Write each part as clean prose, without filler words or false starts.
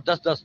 10-10,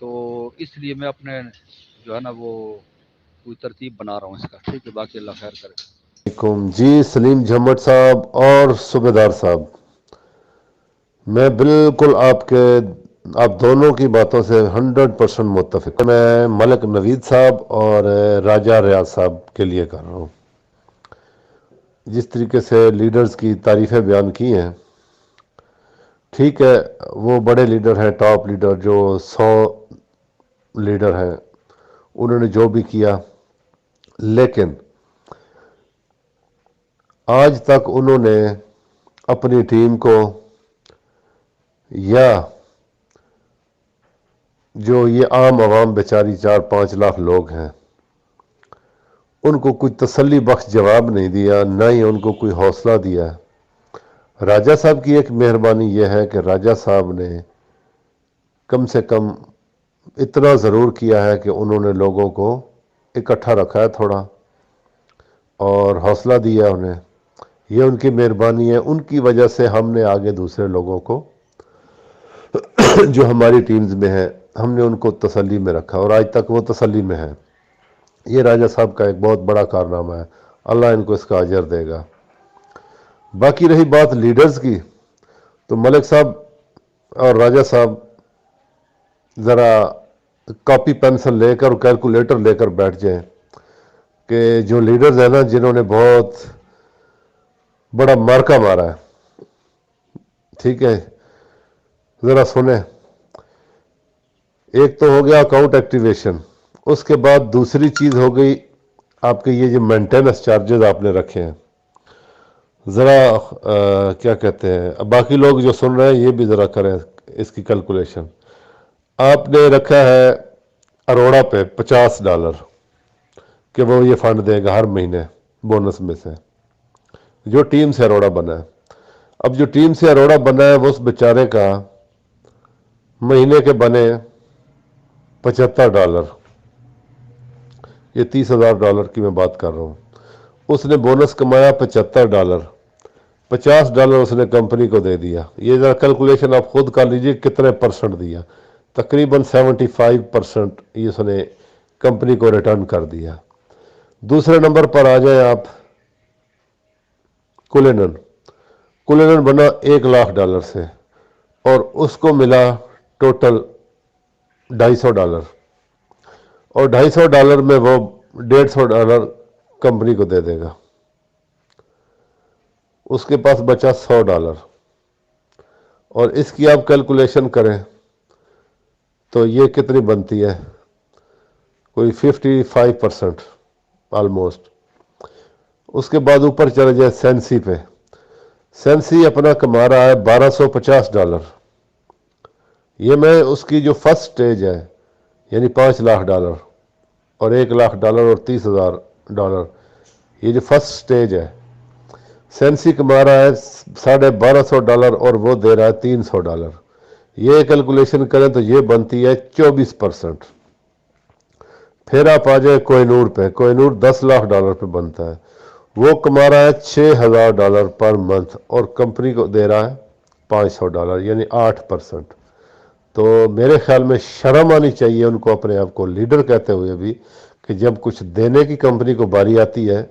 تو اس لیے میں اپنے جو ہے نا وہ کوئی ترتیب بنا رہا ہوں اس کا. ٹھیک ہے, باقی اللہ خیر کرے. علیکم جی. سلیم جھمٹ صاحب اور صوبے دار صاحب, میں بالکل آپ دونوں کی باتوں سے 100% متفق. میں ملک نوید صاحب اور راجہ ریاض صاحب کے لیے کر رہا ہوں. جس طریقے سے لیڈرز کی تعریفیں بیان کی ہیں, ٹھیک ہے, وہ بڑے لیڈر ہیں, ٹاپ لیڈر جو 100 لیڈر ہیں, انہوں نے جو بھی کیا, لیکن آج تک انہوں نے اپنی ٹیم کو یا جو یہ عام عوام بیچاری 4-5 لاکھ لوگ ہیں, ان کو کوئی تسلی بخش جواب نہیں دیا, نہ ہی ان کو کوئی حوصلہ دیا. راجہ صاحب کی ایک مہربانی یہ ہے کہ راجہ صاحب نے کم سے کم اتنا ضرور کیا ہے کہ انہوں نے لوگوں کو اکٹھا رکھا ہے تھوڑا, اور حوصلہ دیا انہیں. یہ ان کی مہربانی ہے, ان کی وجہ سے ہم نے آگے دوسرے لوگوں کو جو ہماری ٹیمز میں ہیں, ہم نے ان کو تسلی میں رکھا, اور آج تک وہ تسلی میں ہے. یہ راجہ صاحب کا ایک بہت بڑا کارنامہ ہے, اللہ ان کو اس کا اجر دے گا. باقی رہی بات لیڈرز کی, تو ملک صاحب اور راجہ صاحب ذرا کاپی پینسل لے کر اور کیلکولیٹر لے کر بیٹھ جائیں کہ جو لیڈرز ہیں نا, جنہوں نے بہت بڑا مارکا مارا ہے, ٹھیک ہے, ذرا سنیں. ایک تو ہو گیا اکاؤنٹ ایکٹیویشن, اس کے بعد دوسری چیز ہو گئی آپ کے یہ جو مینٹیننس چارجز آپ نے رکھے ہیں. ذرا کیا کہتے ہیں, اب باقی لوگ جو سن رہے ہیں یہ بھی ذرا کریں اس کی کیلکولیشن. آپ نے رکھا ہے اروڑا پہ $50 کہ وہ یہ فنڈ دے گا ہر مہینے بونس میں سے, جو ٹیم سے اروڑا بنا ہے. اب جو ٹیم سے اروڑا بنا ہے وہ اس بیچارے کا مہینے کے بنے $75, یہ $30,000 کی میں بات کر رہا ہوں. اس نے بونس کمایا $75, $50 اس نے کمپنی کو دے دیا. یہ ذرا کیلکولیشن آپ خود کر لیجئے کتنے پرسنٹ دیا. تقریباً 75% یہ اس نے کمپنی کو ریٹرن کر دیا. دوسرے نمبر پر آ جائیں آپ, کولینن بنا $1,00,000 سے, اور اس کو ملا ٹوٹل $250, اور $250 میں وہ $150 کمپنی کو دے دے گا. اس کے پاس بچا $100, اور اس کی آپ کیلکولیشن کریں تو یہ کتنی بنتی ہے, کوئی 55% آلموسٹ. اس کے بعد اوپر چلے جائے سینسی پہ, سینسی اپنا کما رہا ہے $1,250. یہ میں اس کی جو فرسٹ سٹیج ہے یعنی $5,00,000 اور $1,00,000 اور $30,000, یہ جو فرسٹ سٹیج ہے, سینسی کما رہا ہے $1,250 اور وہ دے رہا ہے $300. یہ کیلکولیشن کریں تو یہ بنتی ہے 24%. پھر آپ آ جائیں کوہ نور پہ, کوہ نور $10,00,000 پہ بنتا ہے, وہ کما رہا ہے $6,000 پر منتھ اور کمپنی کو دے رہا ہے $500 یعنی 8%. تو میرے خیال میں شرم آنی چاہیے ان کو اپنے آپ کو لیڈر کہتے ہوئے بھی, کہ جب کچھ دینے کی کمپنی کو باری آتی ہے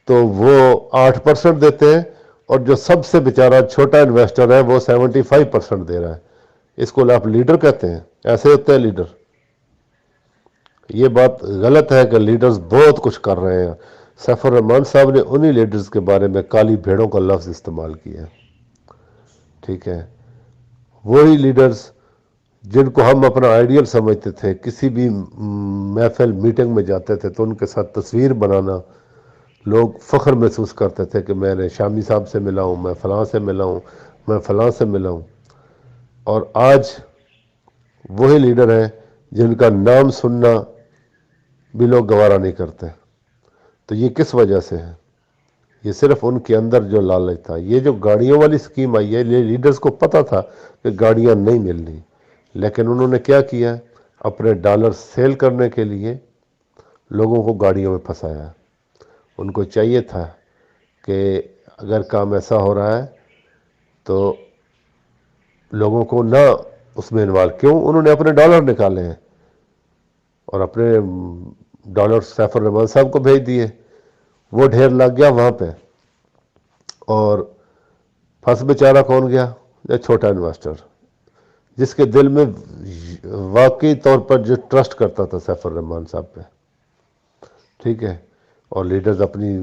تو وہ 8% دیتے ہیں, اور جو سب سے بیچارہ چھوٹا انویسٹر ہے وہ 75% دے رہا ہے. اس کو آپ لیڈر کہتے ہیں؟ ایسے ہوتے ہیں لیڈر؟ یہ بات غلط ہے کہ لیڈرز بہت کچھ کر رہے ہیں. سیف الرحمان صاحب نے انہی لیڈرز کے بارے میں کالی بھیڑوں کا لفظ استعمال کیا ہے, ٹھیک ہے. وہی لیڈرز جن کو ہم اپنا آئیڈیل سمجھتے تھے, کسی بھی محفل میٹنگ میں جاتے تھے تو ان کے ساتھ تصویر بنانا, لوگ فخر محسوس کرتے تھے کہ میں نے شامی صاحب سے ملا ہوں, میں فلاں سے ملا ہوں, میں فلاں سے ملا ہوں. اور آج وہی لیڈر ہیں جن کا نام سننا بھی لوگ گوارا نہیں کرتے. تو یہ کس وجہ سے ہے؟ یہ صرف ان کے اندر جو لالچ تھا. یہ جو گاڑیوں والی سکیم آئی ہے, یہ لیڈرز کو پتہ تھا کہ گاڑیاں نہیں ملنی, لیکن انہوں نے کیا کیا, اپنے ڈالر سیل کرنے کے لیے لوگوں کو گاڑیوں میں پھنسایا. ان کو چاہیے تھا کہ اگر کام ایسا ہو رہا ہے تو لوگوں کو نہ اس میں انوالو, کیوں؟ انہوں نے اپنے ڈالر نکالے ہیں, اور اپنے ڈالر سیف الرحمان صاحب کو بھیج دیے، وہ ڈھیر لگ گیا وہاں پہ، اور پھنس بیچارہ کون گیا؟ یہ چھوٹا انویسٹر، جس کے دل میں واقعی طور پر جو ٹرسٹ کرتا تھا سیف الرحمان صاحب پہ، ٹھیک ہے، اور لیڈرز اپنی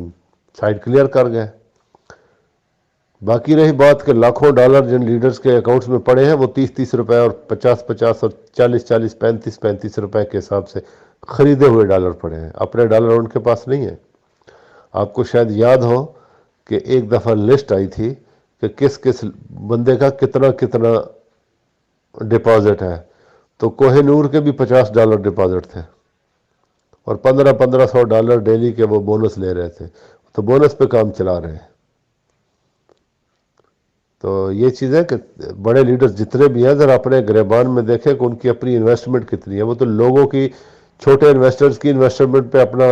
سائڈ کلیئر کر گئے۔ باقی رہی بات کہ لاکھوں ڈالر جن لیڈرز کے اکاؤنٹس میں پڑے ہیں، وہ 30-30 روپے اور 50-50 اور 40-40 35-35 روپے کے حساب سے خریدے ہوئے ڈالر پڑے ہیں، اپنے ڈالر ان کے پاس نہیں ہیں۔ آپ کو شاید یاد ہو کہ ایک دفعہ لسٹ آئی تھی کہ کس کس بندے کا کتنا کتنا ڈپازٹ ہے، تو کوہ نور کے بھی $50 ڈپازٹ تھے، اور 1500 ڈیلی کے وہ بونس لے رہے تھے، تو بونس پہ کام چلا رہے ہیں۔ تو یہ چیز ہے کہ بڑے لیڈرز جتنے بھی ہیں ذرا اپنے گریبان میں دیکھیں کہ ان کی اپنی انویسٹمنٹ کتنی ہے۔ وہ تو لوگوں کی، چھوٹے انویسٹرز کی انویسٹمنٹ پہ اپنا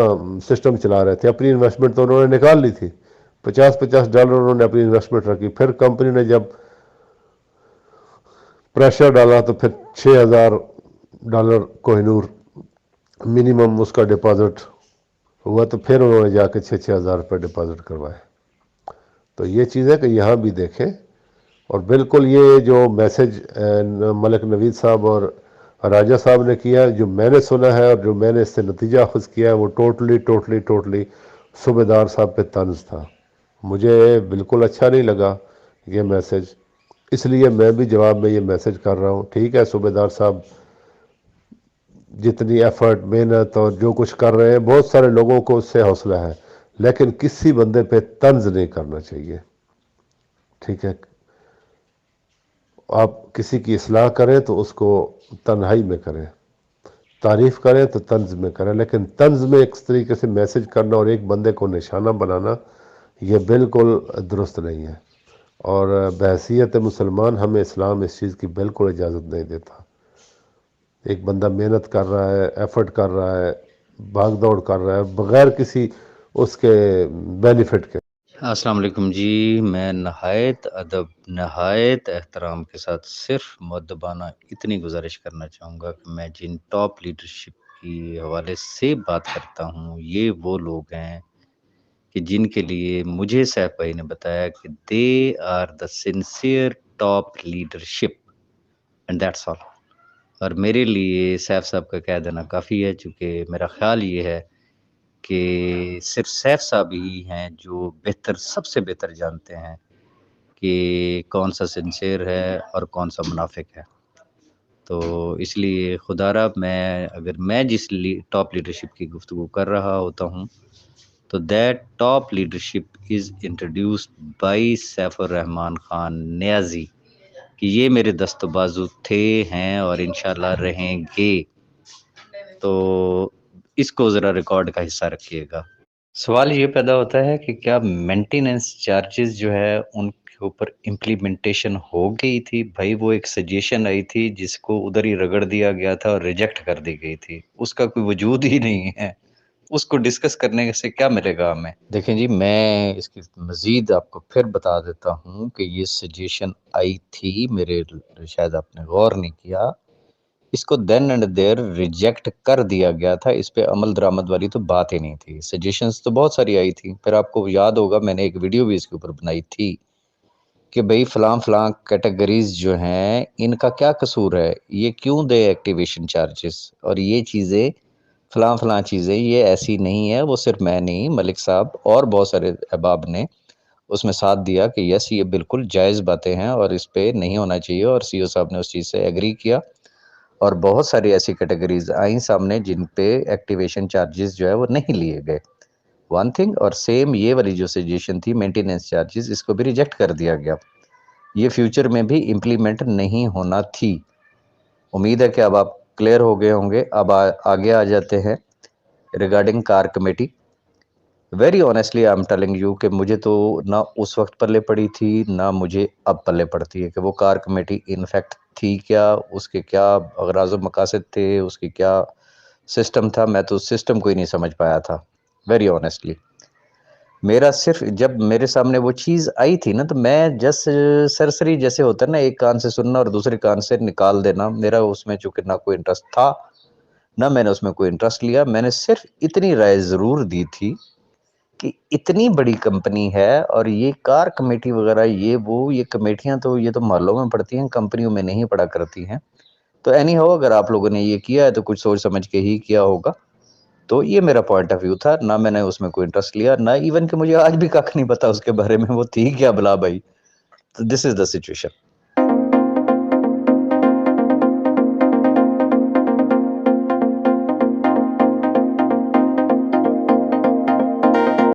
سسٹم چلا رہے تھے، اپنی انویسٹمنٹ تو انہوں نے نکال لی تھی، $50 انہوں نے اپنی انویسٹمنٹ رکھی، پھر کمپنی نے جب پریشر ڈالا تو پھر $6000 کوہ نور منیمم اس کا ڈپازٹ ہوا، تو پھر انہوں نے جا کے 6,000 روپے ڈپازٹ کروائے۔ تو یہ چیز ہے کہ یہاں بھی دیکھیں، اور بالکل یہ جو میسج ملک نوید صاحب اور راجہ صاحب نے کیا، جو میں نے سنا ہے اور جو میں نے اس سے نتیجہ اخذ کیا ہے، وہ ٹوٹلی صوبیدار صاحب پہ طنز تھا۔ مجھے بالکل اچھا نہیں لگا یہ میسج، اس لیے میں بھی جواب میں یہ میسج کر رہا ہوں۔ ٹھیک ہے، صوبیدار صاحب جتنی ایفرٹ، محنت اور جو کچھ کر رہے ہیں، بہت سارے لوگوں کو اس سے حوصلہ ہے، لیکن کسی بندے پہ طنز نہیں کرنا چاہیے، ٹھیک ہے۔ آپ کسی کی اصلاح کریں تو اس کو تنہائی میں کریں، تعریف کریں تو طنز میں کریں، لیکن طنز میں ایک طریقے سے میسج کرنا اور ایک بندے کو نشانہ بنانا، یہ بالکل درست نہیں ہے، اور بحیثیت مسلمان ہمیں اسلام اس چیز کی بالکل اجازت نہیں دیتا۔ ایک بندہ محنت کر رہا ہے، ایفرٹ کر رہا ہے، بھاگ دوڑ کر رہا ہے، بغیر کسی اس کے بینیفٹ کے۔ السلام علیکم جی، میں نہایت ادب، نہایت احترام کے ساتھ صرف مؤدبانہ اتنی گزارش کرنا چاہوں گا کہ میں جن ٹاپ لیڈرشپ کی حوالے سے بات کرتا ہوں، یہ وہ لوگ ہیں کہ جن کے لیے مجھے سیف بھائی نے بتایا کہ they are the sincere top leadership, and that's all. اور میرے لیے سیف صاحب کا کہہ دینا کافی ہے، چونکہ میرا خیال یہ ہے کہ صرف سیف صاحب ہی ہیں جو سب سے بہتر جانتے ہیں کہ کون سا سنسیئر ہے اور کون سا منافق ہے۔ تو اس لیے خدا را اگر میں جس ٹاپ لیڈرشپ کی گفتگو کر رہا ہوتا ہوں، تو that top leadership is introduced by Saif ur Rehman Khan Niazi, کہ یہ میرے دست و بازو تھے، ہیں اور انشاءاللہ رہیں گے۔ تو اس کو ذرا ریکارڈ کا حصہ رکھیے گا۔ سوال یہ پیدا ہوتا ہے کہ کیا مینٹیننس چارجز جو ہے ان کے اوپر امپلیمنٹیشن ہو گئی تھی؟ بھائی وہ ایک سجیشن آئی تھی جس کو ادھر ہی رگڑ دیا گیا تھا اور ریجیکٹ کر دی گئی تھی، اس کا کوئی وجود ہی نہیں ہے، اس کو ڈسکس کرنے سے کیا ملے گا ہمیں؟ دیکھیں جی، میں اس کی مزید آپ کو پھر بتا دیتا ہوں کہ یہ سجیشن آئی تھی، میرے شاید آپ نے غور نہیں کیا، اس کو دین اینڈ دیر ریجیکٹ کر دیا گیا تھا، اس پہ عمل درآمد والی تو بات ہی نہیں تھی۔ سجیشنز تو بہت ساری آئی تھی، پھر آپ کو یاد ہوگا میں نے ایک ویڈیو بھی اس کے اوپر بنائی تھی کہ بھئی فلاں کیٹیگریز جو ہیں ان کا کیا قصور ہے، یہ کیوں دے ایکٹیویشن چارجز، اور یہ چیزیں فلاں چیزیں یہ ایسی نہیں ہے۔ وہ صرف میں نہیں، ملک صاحب اور بہت سارے احباب نے اس میں ساتھ دیا کہ یس یہ بالکل جائز باتیں ہیں اور اس پہ نہیں ہونا چاہیے، اور سی او صاحب نے اس چیز سے ایگری کیا، اور بہت ساری ایسی کیٹیگریز آئیں سامنے جن پہ ایکٹیویشن چارجز جو ہے وہ نہیں لیے گئے، ون تھنگ۔ اور سیم یہ والی جو سجیشن تھی مینٹیننس چارجز، اس کو بھی ریجیکٹ کر دیا گیا، یہ فیوچر میں بھی امپلیمنٹ نہیں ہونا تھی۔ امید ہے کہ اب آپ کلیئر ہو گئے ہوں گے۔ اب آگے آ جاتے ہیں regarding car committee. Very honestly I am telling you کہ مجھے تو نہ اس وقت پلے پڑی تھی نہ مجھے اب پلے پڑتی ہے کہ وہ کار کمیٹی انفیکٹ تھی کیا، اس کے کیا اغراض و مقاصد تھے، اس کی کیا سسٹم تھا، میں تو سسٹم کو ہی نہیں سمجھ پایا تھا ویری آنیسٹلی۔ میرا صرف جب میرے سامنے وہ چیز آئی تھی نا، تو میں سرسری جیسے ہوتا ہے نا، ایک کان سے سننا اور دوسرے کان سے نکال دینا، میرا اس میں چونکہ نہ کوئی انٹرسٹ تھا نہ میں نے اس میں کوئی انٹرسٹ لیا. میں نے صرف اتنی رائے ضرور دی تھی کہ اتنی بڑی کمپنی ہے اور یہ کار کمیٹی وغیرہ یہ کمیٹیاں تو یہ تو محلوں میں پڑتی ہیں، کمپنیوں میں نہیں پڑا کرتی ہیں. تو اینی ہو اگر آپ لوگوں نے یہ کیا ہے تو کچھ سوچ سمجھ کے ہی کیا ہوگا. تو یہ میرا پوائنٹ آف ویو تھا. نہ میں نے اس میں کوئی انٹرسٹ لیا، نہ ایون کہ مجھے آج بھی کک نہیں پتا اس کے بارے میں وہ تھی کیا بلا بھائی. تو دس از دا سچویشن.